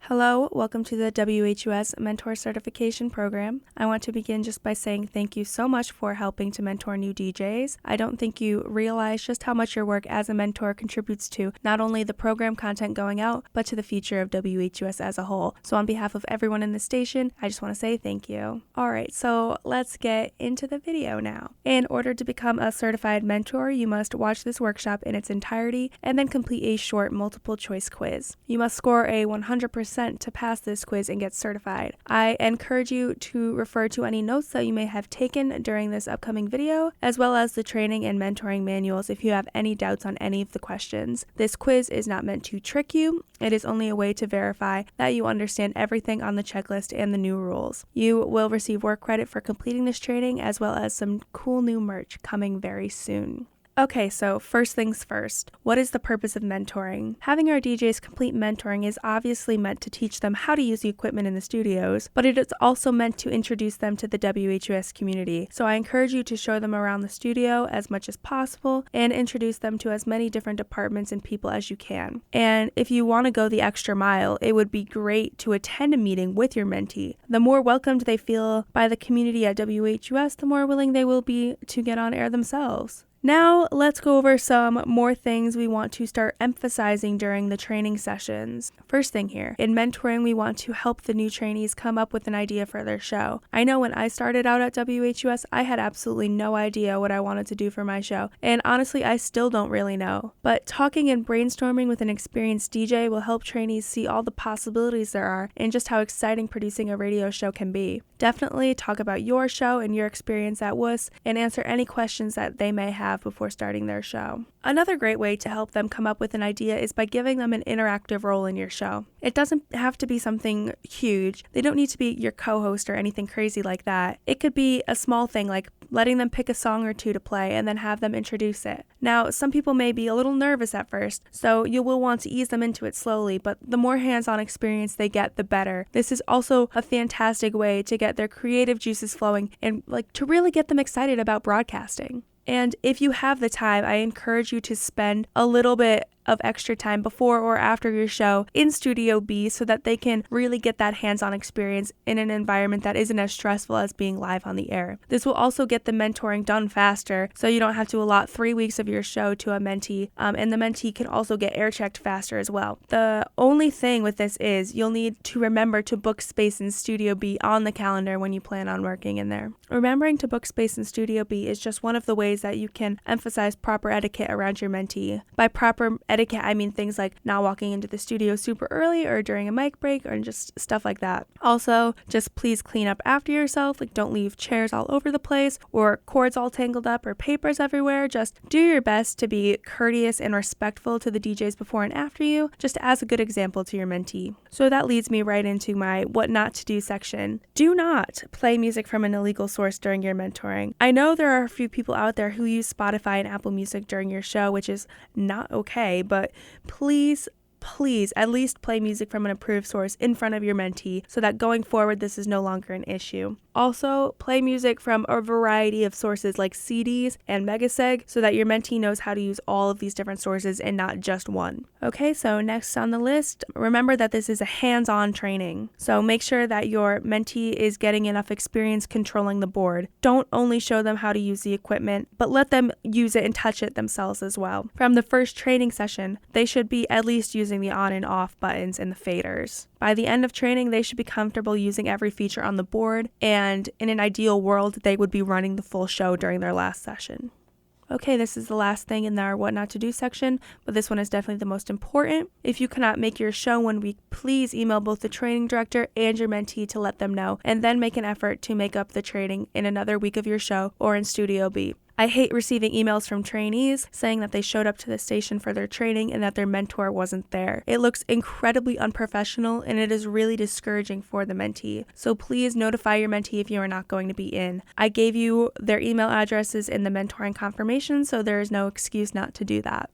Hello, welcome to the WHUS Mentor Certification Program. I want to begin just by saying thank you so much for helping to mentor new DJs. I don't think you realize just how much your work as a mentor contributes to not only the program content going out, but to the future of WHUS as a whole. So on behalf of everyone in the station, I just want to say thank you. Alright, so let's get into the video now. In order to become a certified mentor, you must watch this workshop in its entirety and then complete a short multiple choice quiz. You must score a 100% to pass this quiz and get certified. I encourage you to refer to any notes that you may have taken during this upcoming video, as well as the training and mentoring manuals if you have any doubts on any of the questions. This quiz is not meant to trick you. It is only a way to verify that you understand everything on the checklist and the new rules. You will receive work credit for completing this training, as well as some cool new merch coming very soon. Okay, so first things first, what is the purpose of mentoring? Having our DJs complete mentoring is obviously meant to teach them how to use the equipment in the studios, but it is also meant to introduce them to the WHUS community. So I encourage you to show them around the studio as much as possible and introduce them to as many different departments and people as you can. And if you want to go the extra mile, it would be great to attend a meeting with your mentee. The more welcomed they feel by the community at WHUS, the more willing they will be to get on air themselves. Now, let's go over some more things we want to start emphasizing during the training sessions. First thing here, in mentoring, we want to help the new trainees come up with an idea for their show. I know when I started out at WHUS, I had absolutely no idea what I wanted to do for my show, and honestly, I still don't really know. But talking and brainstorming with an experienced DJ will help trainees see all the possibilities there are and just how exciting producing a radio show can be. Definitely talk about your show and your experience at WHUS and answer any questions that they may have before starting their show. Another great way to help them come up with an idea is by giving them an interactive role in your show. It doesn't have to be something huge. They don't need to be your co-host or anything crazy like that. It could be a small thing like letting them pick a song or two to play and then have them introduce it. Now, some people may be a little nervous at first, so you will want to ease them into it slowly, but the more hands-on experience they get, the better. This is also a fantastic way to get their creative juices flowing and to really get them excited about broadcasting. And if you have the time, I encourage you to spend a little bit of extra time before or after your show in Studio B so that they can really get that hands-on experience in an environment that isn't as stressful as being live on the air. This will also get the mentoring done faster, so you don't have to allot 3 weeks of your show to a mentee, and the mentee can also get air checked faster as well. The only thing with this is you'll need to remember to book space in Studio B on the calendar when you plan on working in there. Remembering to book space in Studio B is just one of the ways that you can emphasize proper etiquette around your mentee. By proper etiquette, I mean things like not walking into the studio super early or during a mic break or just stuff like that. Also, just please clean up after yourself. Don't leave chairs all over the place or cords all tangled up or papers everywhere. Just do your best to be courteous and respectful to the DJs before and after you, just as a good example to your mentee. So that leads me right into my what not to do section. Do not play music from an illegal source during your mentoring. I know there are a few people out there who use Spotify and Apple Music during your show, which is not okay, but please at least play music from an approved source in front of your mentee so that going forward this is no longer an issue. Also, play music from a variety of sources like CDs and Megaseg so that your mentee knows how to use all of these different sources and not just one. Okay, so next on the list, remember that this is a hands-on training. So make sure that your mentee is getting enough experience controlling the board. Don't only show them how to use the equipment, but let them use it and touch it themselves as well. From the first training session, they should be at least using the on and off buttons and the faders. By the end of training, they should be comfortable using every feature on the board, and in an ideal world, they would be running the full show during their last session. Okay, this is the last thing in our what not to do section, but this one is definitely the most important. If you cannot make your show 1 week, please email both the training director and your mentee to let them know, and then make an effort to make up the training in another week of your show or in Studio B. I hate receiving emails from trainees saying that they showed up to the station for their training and that their mentor wasn't there. It looks incredibly unprofessional and it is really discouraging for the mentee. So please notify your mentee if you are not going to be in. I gave you their email addresses in the mentoring confirmation, so there is no excuse not to do that.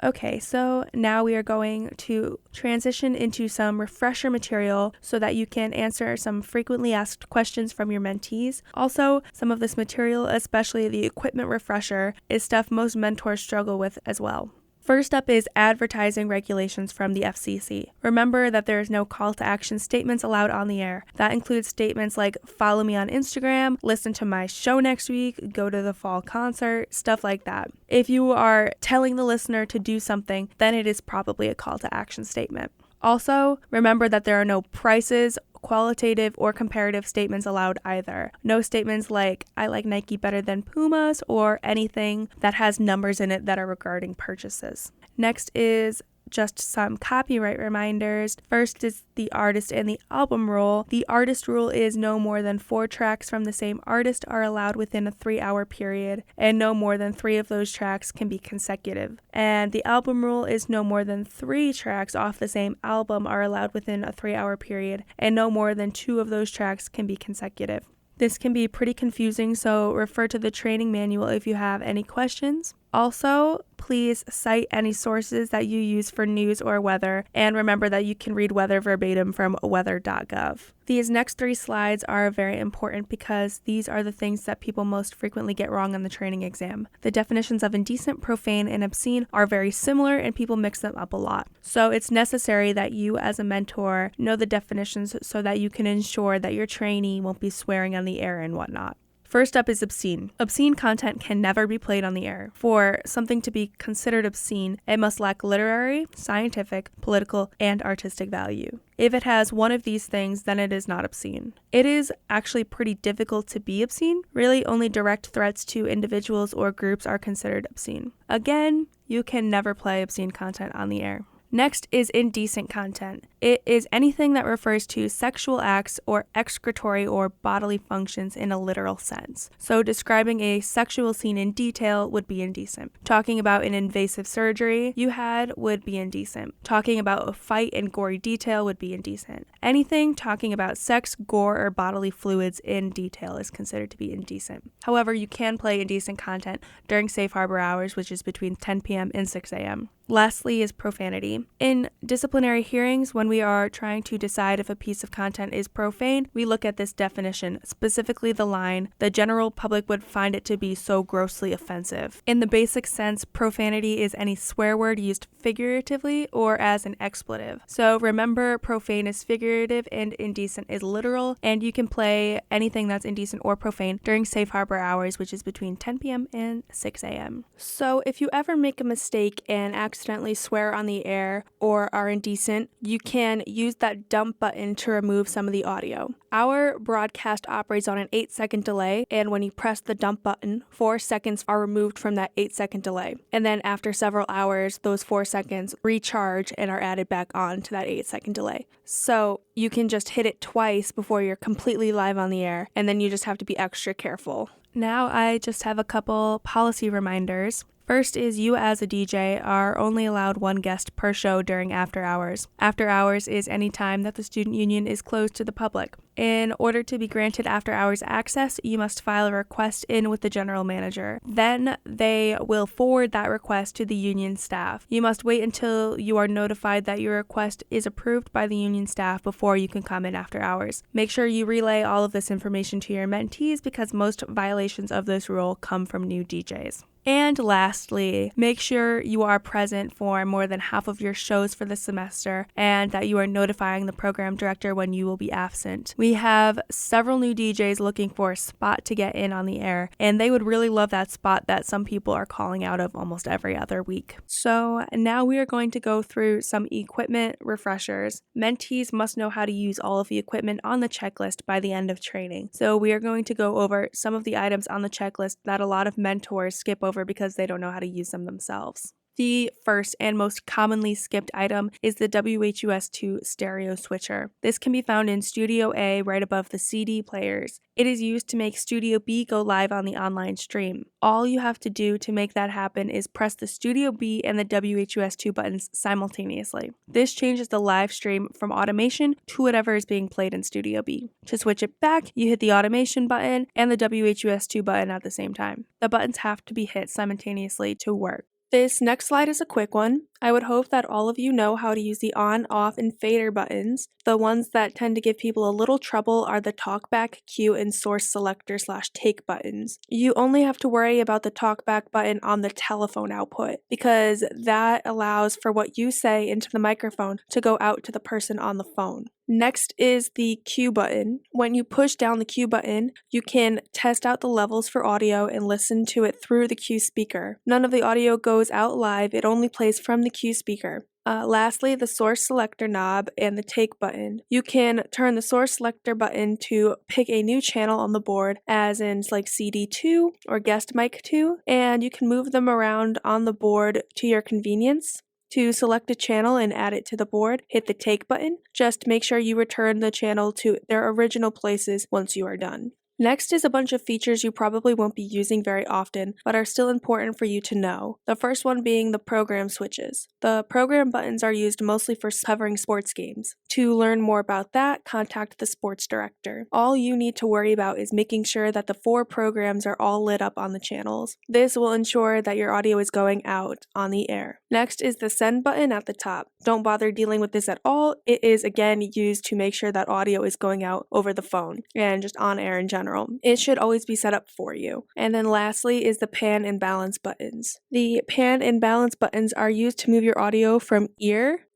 Okay, so now we are going to transition into some refresher material so that you can answer some frequently asked questions from your mentees. Also, some of this material, especially the equipment refresher, is stuff most mentors struggle with as well. First up is advertising regulations from the FCC. Remember that there is no call to action statements allowed on the air. That includes statements like follow me on Instagram, listen to my show next week, go to the fall concert, stuff like that. If you are telling the listener to do something, then it is probably a call to action statement. Also, remember that there are no prices, qualitative, or comparative statements allowed either. No statements like, I like Nike better than Pumas, or anything that has numbers in it that are regarding purchases. Next is just some copyright reminders. First is the artist and the album rule. The artist rule is no more than 4 tracks from the same artist are allowed within a 3-hour period, and no more than 3 of those tracks can be consecutive. And the album rule is no more than 3 tracks off the same album are allowed within a 3-hour period, and no more than 2 of those tracks can be consecutive. This can be pretty confusing, so refer to the training manual if you have any questions. Also, please cite any sources that you use for news or weather, and remember that you can read weather verbatim from weather.gov. These next 3 slides are very important because these are the things that people most frequently get wrong on the training exam. The definitions of indecent, profane, and obscene are very similar, and people mix them up a lot. So it's necessary that you as a mentor know the definitions so that you can ensure that your trainee won't be swearing on the air and whatnot. First up is obscene. Obscene content can never be played on the air. For something to be considered obscene, it must lack literary, scientific, political, and artistic value. If it has one of these things, then it is not obscene. It is actually pretty difficult to be obscene. Really, only direct threats to individuals or groups are considered obscene. Again, you can never play obscene content on the air. Next is indecent content. It is anything that refers to sexual acts or excretory or bodily functions in a literal sense. So describing a sexual scene in detail would be indecent. Talking about an invasive surgery you had would be indecent. Talking about a fight in gory detail would be indecent. Anything talking about sex, gore, or bodily fluids in detail is considered to be indecent. However, you can play indecent content during safe harbor hours, which is between 10 p.m. and 6 a.m. Lastly is profanity. In disciplinary hearings, when we are trying to decide if a piece of content is profane, we look at this definition, specifically the line, the general public would find it to be so grossly offensive. In the basic sense, profanity is any swear word used figuratively or as an expletive. So remember, profane is figurative and indecent is literal, and you can play anything that's indecent or profane during safe harbor hours, which is between 10 p.m. and 6 a.m. So if you ever make a mistake and accidentally swear on the air or are indecent, you can use that dump button to remove some of the audio. Our broadcast operates on an 8-second delay, and when you press the dump button, 4 seconds are removed from that 8-second delay. And then after several hours, those 4 seconds recharge and are added back on to that 8-second delay. So you can just hit it twice before you're completely live on the air, and then you just have to be extra careful. Now I just have a couple policy reminders. First is you as a DJ are only allowed 1 guest per show during after hours. After hours is any time that the student union is closed to the public. In order to be granted after hours access, you must file a request in with the general manager. Then they will forward that request to the union staff. You must wait until you are notified that your request is approved by the union staff before you can come in after hours. Make sure you relay all of this information to your mentees because most violations of this rule come from new DJs. And lastly, make sure you are present for more than half of your shows for the semester and that you are notifying the program director when you will be absent. We have several new DJs looking for a spot to get in on the air, and they would really love that spot that some people are calling out of almost every other week. So now we are going to go through some equipment refreshers. Mentees must know how to use all of the equipment on the checklist by the end of training. So we are going to go over some of the items on the checklist that a lot of mentors skip over because they don't know how to use them themselves. The first and most commonly skipped item is the WHUS2 stereo switcher. This can be found in Studio A right above the CD players. It is used to make Studio B go live on the online stream. All you have to do to make that happen is press the Studio B and the WHUS2 buttons simultaneously. This changes the live stream from automation to whatever is being played in Studio B. To switch it back, you hit the automation button and the WHUS2 button at the same time. The buttons have to be hit simultaneously to work. This next slide is a quick one. I would hope that all of you know how to use the on, off, and fader buttons. The ones that tend to give people a little trouble are the talkback, cue, and source selector / take buttons. You only have to worry about the talkback button on the telephone output because that allows for what you say into the microphone to go out to the person on the phone. Next is the cue button. When you push down the cue button, you can test out the levels for audio and listen to it through the cue speaker. None of the audio goes out live, it only plays from the cue speaker. Lastly, the source selector knob and the take button. You can turn the source selector button to pick a new channel on the board, as in like CD2 or guest mic 2, and you can move them around on the board to your convenience. To select a channel and add it to the board, hit the take button. Just make sure you return the channel to their original places once you are done. Next is a bunch of features you probably won't be using very often, but are still important for you to know. The first one being the program switches. The program buttons are used mostly for covering sports games. To learn more about that, contact the sports director. All you need to worry about is making sure that the 4 programs are all lit up on the channels. This will ensure that your audio is going out on the air. Next is the send button at the top. Don't bother dealing with this at all. It is again used to make sure that audio is going out over the phone and just on air in general. It should always be set up for you. And then lastly is the pan and balance buttons. The pan and balance buttons are used to move your audio from ear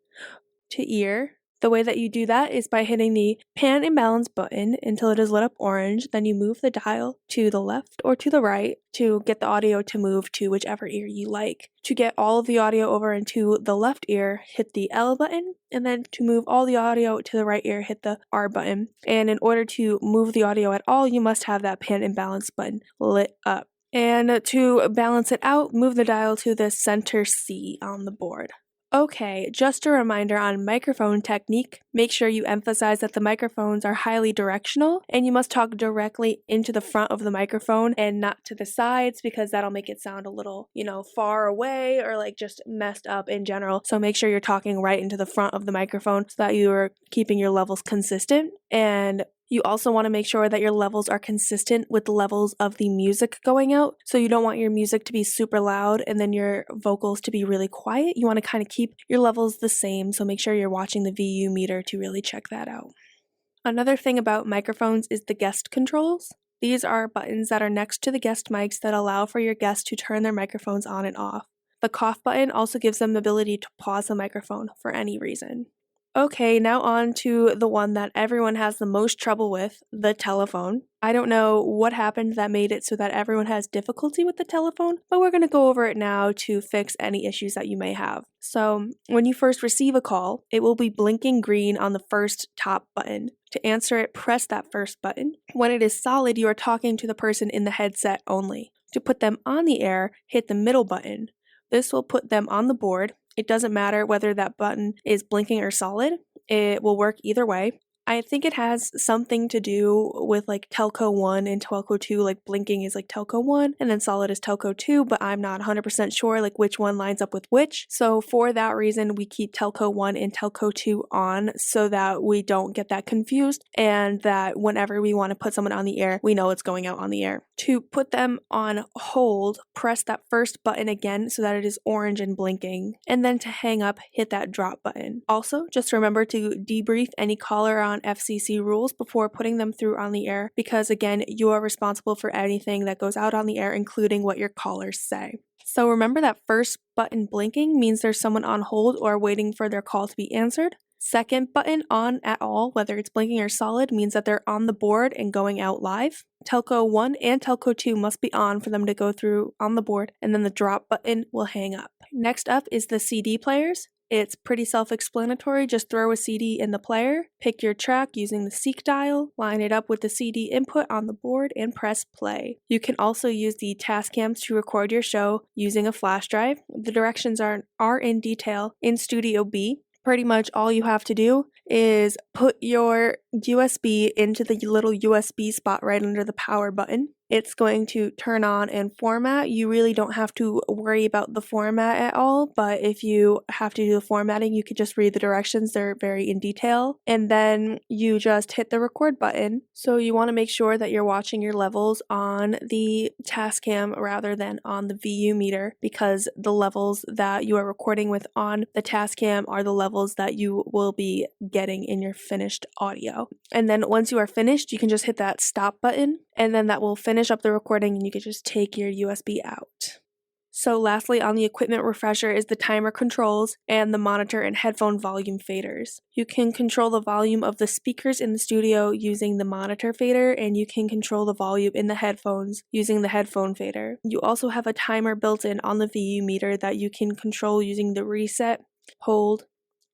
to ear. The way that you do that is by hitting the pan and balance button until it is lit up orange. Then you move the dial to the left or to the right to get the audio to move to whichever ear you like. To get all of the audio over into the left ear, hit the L button. And then to move all the audio to the right ear, hit the R button. And in order to move the audio at all, you must have that pan and balance button lit up. And to balance it out, move the dial to the center C on the board. Okay, just a reminder on microphone technique. Make sure you emphasize that the microphones are highly directional and you must talk directly into the front of the microphone and not to the sides because that'll make it sound a little, far away or like just messed up in general. So make sure you're talking right into the front of the microphone so that you are keeping your levels consistent. And you also want to make sure that your levels are consistent with the levels of the music going out. So you don't want your music to be super loud and then your vocals to be really quiet. You want to kind of keep your levels the same. So make sure you're watching the VU meter to really check that out. Another thing about microphones is the guest controls. These are buttons that are next to the guest mics that allow for your guests to turn their microphones on and off. The cough button also gives them the ability to pause the microphone for any reason. Okay, now on to the one that everyone has the most trouble with, the telephone. I don't know what happened that made it so that everyone has difficulty with the telephone, but we're going to go over it now to fix any issues that you may have. So, when you first receive a call, it will be blinking green on the first top button. To answer it, press that first button. When it is solid, you are talking to the person in the headset only. To put them on the air, hit the middle button. This will put them on the board. It doesn't matter whether that button is blinking or solid. It will work either way. I think it has something to do with like telco 1 and telco 2, like blinking is like telco 1 and then solid is telco 2, but I'm not 100% sure like which one lines up with which. So for that reason, we keep telco 1 and telco 2 on so that we don't get that confused and that whenever we want to put someone on the air, we know it's going out on the air. To put them on hold, press that first button again so that it is orange and blinking, and then to hang up, hit that drop button. Also, just remember to debrief any caller on FCC rules before putting them through on the air because again, you are responsible for anything that goes out on the air, including what your callers say. So remember that first button blinking means there's someone on hold or waiting for their call to be answered. Second button on at all, whether it's blinking or solid, means that they're on the board and going out live. Telco 1 and Telco 2 must be on for them to go through on the board, and then the drop button will hang up. Next up is the CD players. It's pretty self-explanatory, just throw a CD in the player, pick your track using the seek dial, line it up with the CD input on the board, and press play. You can also use the Tascams to record your show using a flash drive. The directions are in detail in Studio B. Pretty much all you have to do is put your USB into the little USB spot right under the power button. It's going to turn on and format. You really don't have to worry about the format at all, but if you have to do the formatting, you could just read the directions. They're very in detail. And then you just hit the record button. So you want to make sure that you're watching your levels on the Tascam rather than on the VU meter, because the levels that you are recording with on the Tascam are the levels that you will be getting in your finished audio. And then once you are finished, you can just hit that stop button, and then that will finish up the recording and you can just take your USB out. So lastly, on the equipment refresher is the timer controls and the monitor and headphone volume faders. You can control the volume of the speakers in the studio using the monitor fader, and you can control the volume in the headphones using the headphone fader. You also have a timer built in on the VU meter that you can control using the reset, hold,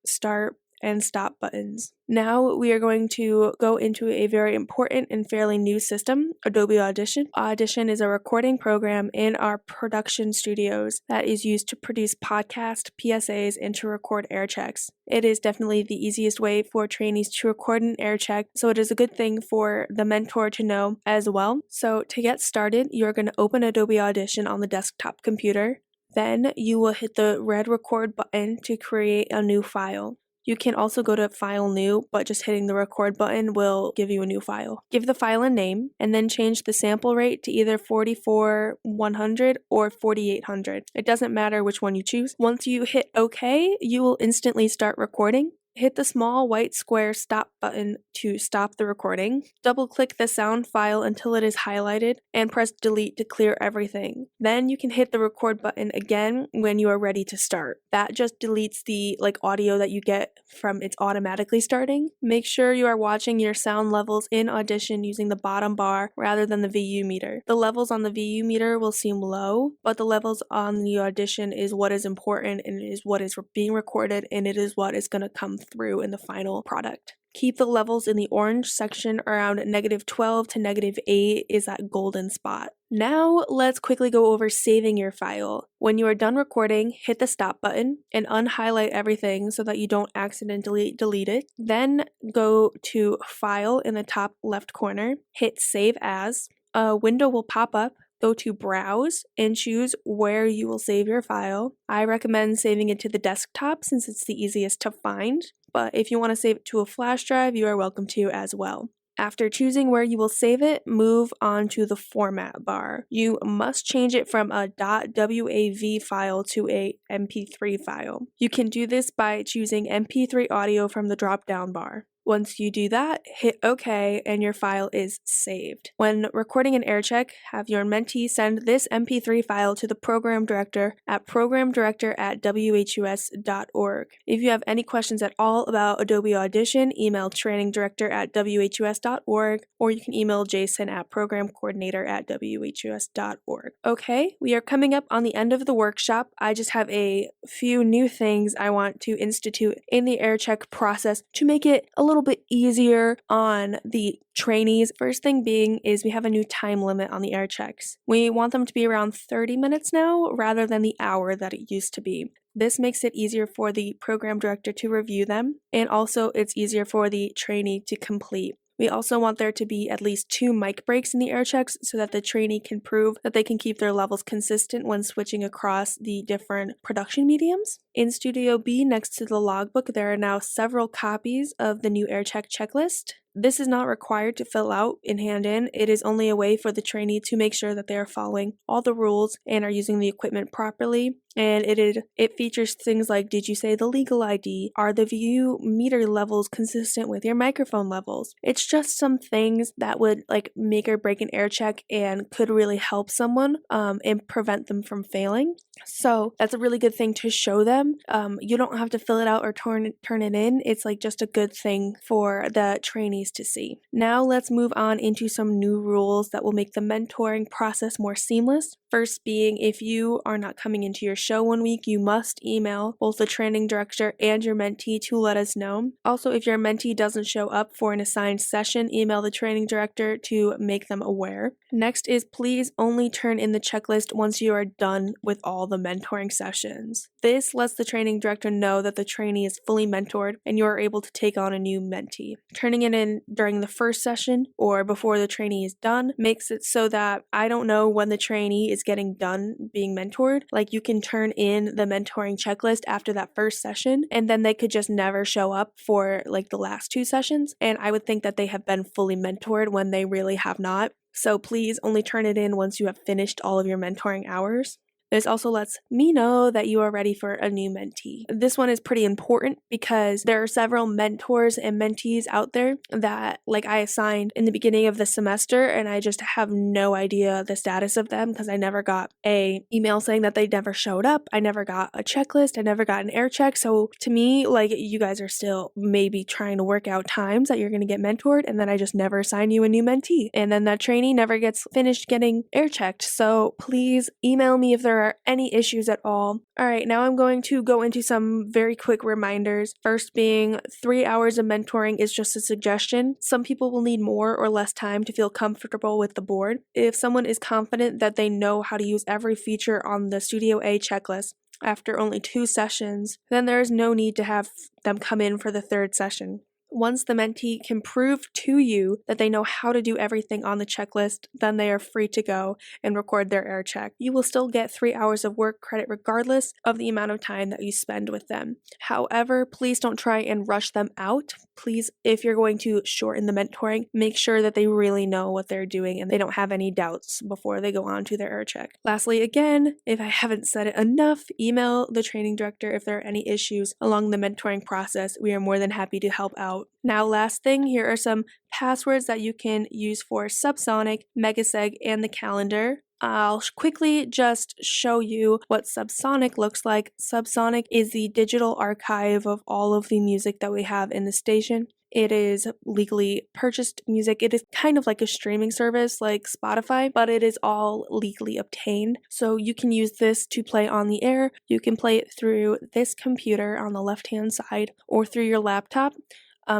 start, and stop buttons. Now we are going to go into a very important and fairly new system, Adobe Audition. Audition is a recording program in our production studios that is used to produce podcasts, PSAs, and to record air checks. It is definitely the easiest way for trainees to record an air check, so it is a good thing for the mentor to know as well. So to get started, you're going to open Adobe Audition on the desktop computer. Then you will hit the red record button to create a new file. You can also go to File New, but just hitting the record button will give you a new file. Give the file a name, and then change the sample rate to either 44,100 or 4,800. It doesn't matter which one you choose. Once you hit OK, you will instantly start recording. Hit the small white square stop button to stop the recording. Double-click the sound file until it is highlighted and press delete to clear everything. Then you can hit the record button again when you are ready to start. That just deletes the audio that you get from it's automatically starting. Make sure you are watching your sound levels in Audition using the bottom bar rather than the VU meter. The levels on the VU meter will seem low, but the levels on the Audition is what is important, and it is what is being recorded, and it is what is going to come through in the final product. Keep the levels in the orange section around -12 to -8 is that golden spot. Now let's quickly go over saving your file. When you are done recording, hit the stop button and unhighlight everything so that you don't accidentally delete it. Then go to File in the top left corner, hit Save As. A window will pop up. Go to Browse and choose where you will save your file. I recommend saving it to the desktop since it's the easiest to find, but if you want to save it to a flash drive, you are welcome to as well. After choosing where you will save it, move on to the format bar. You must change it from a .wav file to a MP3 file. You can do this by choosing MP3 audio from the drop-down bar. Once you do that, hit OK and your file is saved. When recording an air check, have your mentee send this MP3 file to the program director at programdirector@whus.org. If you have any questions at all about Adobe Audition, email trainingdirector@whus.org, or you can email Jason at programcoordinator@whus.org. Okay, we are coming up on the end of the workshop. I just have a few new things I want to institute in the air check process to make it a little bit easier on the trainees. First thing being is we have a new time limit on the air checks. We want them to be around 30 minutes now rather than the hour that it used to be. This makes it easier for the program director to review them, and also it's easier for the trainee to complete. We also want there to be at least 2 mic breaks in the air checks so that the trainee can prove that they can keep their levels consistent when switching across the different production mediums. In Studio B, next to the logbook, there are now several copies of the new air check checklist. This is not required to fill out and hand in. It is only a way for the trainee to make sure that they are following all the rules and are using the equipment properly. And it features things like, did you say the legal ID? Are the VU meter levels consistent with your microphone levels? It's just some things that would make or break an air check and could really help someone and prevent them from failing. So that's a really good thing to show them. You don't have to fill it out or turn it in. It's just a good thing for the trainees to see. Now let's move on into some new rules that will make the mentoring process more seamless. First being, if you are not coming into your show one week, you must email both the training director and your mentee to let us know. Also, if your mentee doesn't show up for an assigned session, email the training director to make them aware. Next is, please only turn in the checklist once you are done with all the mentoring sessions. This lets the training director know that the trainee is fully mentored and you are able to take on a new mentee. Turning it in in during the first session or before the trainee is done makes it so that I don't know when the trainee is getting done being mentored. Like, you can turn in the mentoring checklist after that first session, and then they could just never show up for like the last 2 sessions, and I would think that they have been fully mentored when they really have not. So please only turn it in once you have finished all of your mentoring hours. This also lets me know that you are ready for a new mentee. This one is pretty important because there are several mentors and mentees out there that I assigned in the beginning of the semester, and I just have no idea the status of them because I never got a email saying that they never showed up. I never got a checklist. I never got an air check. So to me, you guys are still maybe trying to work out times that you're going to get mentored, and then I just never assign you a new mentee. And then that trainee never gets finished getting air checked. So please email me if there are any issues at all. Alright, now I'm going to go into some very quick reminders. First being 3 hours of mentoring is just a suggestion. Some people will need more or less time to feel comfortable with the board. If someone is confident that they know how to use every feature on the Studio A checklist after only 2 sessions, then there is no need to have them come in for the 3rd session. Once the mentee can prove to you that they know how to do everything on the checklist, then they are free to go and record their air check. You will still get 3 hours of work credit regardless of the amount of time that you spend with them. However, please don't try and rush them out. Please, if you're going to shorten the mentoring, make sure that they really know what they're doing and they don't have any doubts before they go on to their air check. Lastly, again, if I haven't said it enough, email the training director if there are any issues along the mentoring process. We are more than happy to help out. Now, last thing, here are some passwords that you can use for Subsonic, Megaseg, and the calendar. I'll quickly just show you what Subsonic looks like. Subsonic is the digital archive of all of the music that we have in the station. It is legally purchased music. It is kind of like a streaming service like Spotify, but it is all legally obtained. So you can use this to play on the air. You can play it through this computer on the left-hand side or through your laptop.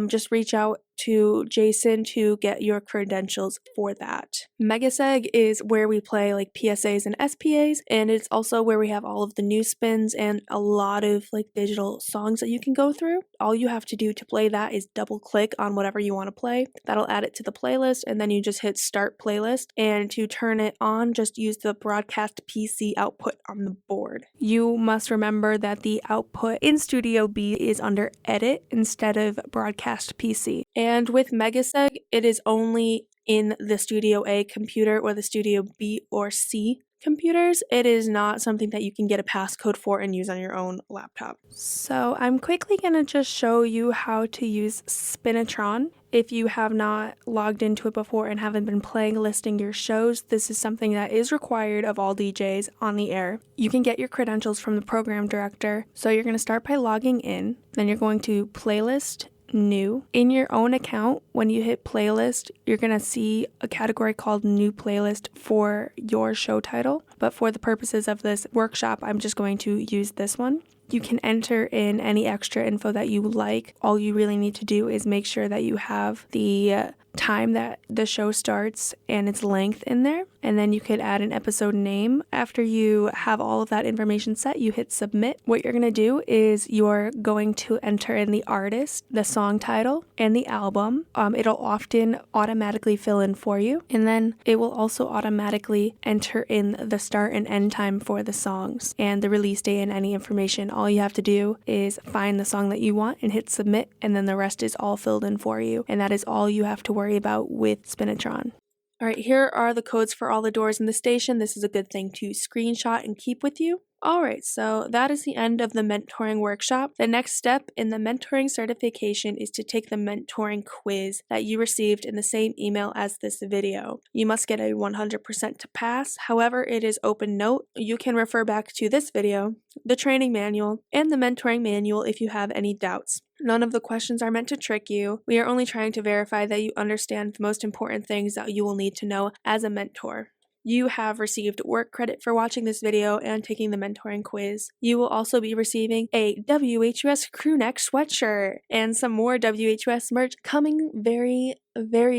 Just reach out to Jason to get your credentials for that. Megaseg is where we play PSAs and SPAs, and it's also where we have all of the news spins and a lot of digital songs that you can go through. All you have to do to play that is double click on whatever you want to play. That'll add it to the playlist, and then you just hit start playlist, and to turn it on, just use the broadcast PC output on the board. You must remember that the output in Studio B is under edit instead of broadcast PC. And with Megaseg, it is only in the Studio A computer or the Studio B or C computers. It is not something that you can get a passcode for and use on your own laptop. So I'm quickly going to just show you how to use Spinitron. If you have not logged into it before and haven't been listing your shows, this is something that is required of all DJs on the air. You can get your credentials from the program director. So you're going to start by logging in. Then you're going to playlist new. In your own account, when you hit playlist, you're going to see a category called new playlist for your show title. But for the purposes of this workshop, I'm just going to use this one. You can enter in any extra info that you like. All you really need to do is make sure that you have the time that the show starts and its length in there. And then you could add an episode name. After you have all of that information set, you hit submit. What you're going to do is you're going to enter in the artist, the song title, and the album. It'll often automatically fill in for you. And then it will also automatically enter in the start and end time for the songs and the release date and any information. All you have to do is find the song that you want and hit submit, and then the rest is all filled in for you. And that is all you have to worry about with Spinitron. Alright, here are the codes for all the doors in the station. This is a good thing to screenshot and keep with you. Alright, so that is the end of the mentoring workshop. The next step in the mentoring certification is to take the mentoring quiz that you received in the same email as this video. You must get a 100% to pass. However, it is open note. You can refer back to this video, the training manual, and the mentoring manual if you have any doubts. None of the questions are meant to trick you. We are only trying to verify that you understand the most important things that you will need to know as a mentor. you have received work credit for watching this video and taking the mentoring quiz. You will also be receiving a WHUS crewneck sweatshirt and some more WHUS merch coming very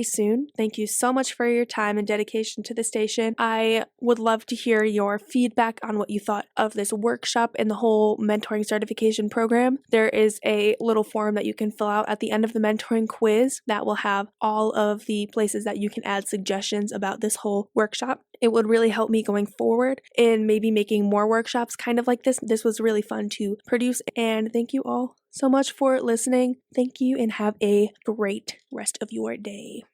soon. Thank you so much for your time and dedication to the station. I would love to hear your feedback on what you thought of this workshop and the whole mentoring certification program. There is a little form that you can fill out at the end of the mentoring quiz that will have all of the places that you can add suggestions about this whole workshop. It would really help me going forward in maybe making more workshops kind of like this. This was really fun to produce, and thank you all so much for listening. Thank you and have a great rest of your day.